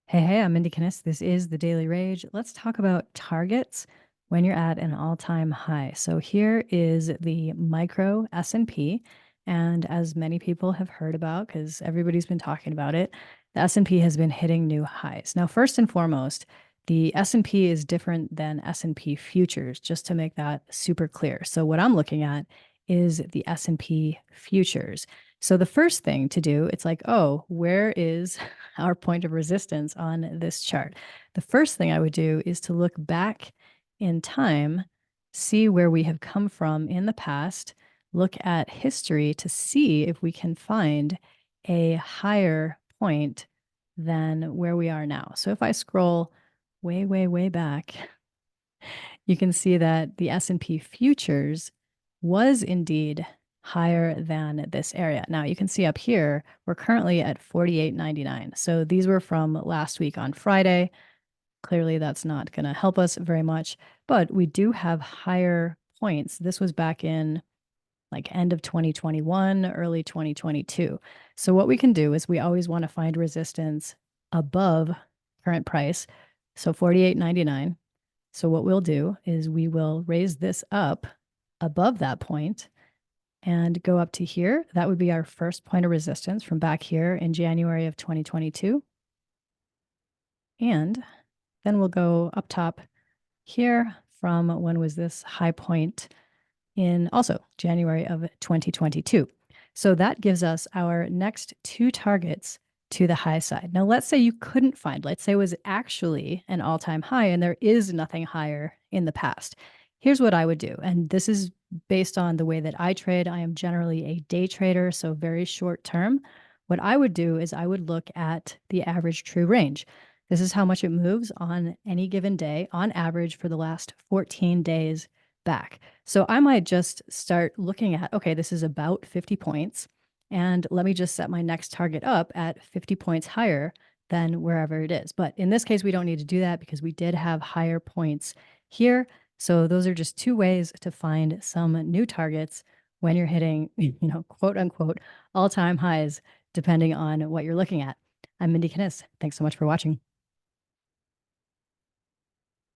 Hey, I'm Mindy Kinnis. This is the Daily Rage. Let's talk about targets when you're at an all-time high. So here is the micro S&P, and as many people have heard about, because everybody's been talking about it, the S&P has been hitting new highs. Now, first and foremost, the S&P is different than S&P futures, just to make that super clear. So what I'm looking at is the S&P futures. So the first thing to do, it's like, oh, where is our point of resistance on this chart? The first thing I would do is to look back in time, see where we have come from in the past, look at history to see if we can find a higher point than where we are now. So if I scroll way, way, way back, you can see that the S&P futures was indeed higher than this area. Now you can see up here, we're currently at 48.99. So these were from last week on Friday. Clearly that's not going to help us very much, but we do have higher points. This was back in like end of 2021, early 2022. So what we can do is we always want to find resistance above current price. So 48.99. So what we'll do is we will raise this up above that point and go up to here. That would be our first point of resistance from back here in January of 2022. And then we'll go up top here from when was this high point in also January of 2022. So that gives us our next two targets to the high side. Now, let's say you couldn't find, let's say it was actually an all-time high and there is nothing higher in the past. Here's what I would do. And this is based on the way that I trade. I am generally a day trader, so very short term. What I would do is I would look at the average true range. This is how much it moves on any given day, on average for the last 14 days back. So I might just start looking at, okay, this is about 50 points. And let me just set my next target up at 50 points higher than wherever it is. But in this case, we don't need to do that because we did have higher points here. So those are just two ways to find some new targets when you're hitting, quote unquote, all-time highs, depending on what you're looking at. I'm Mindy Kinnis. Thanks so much for watching.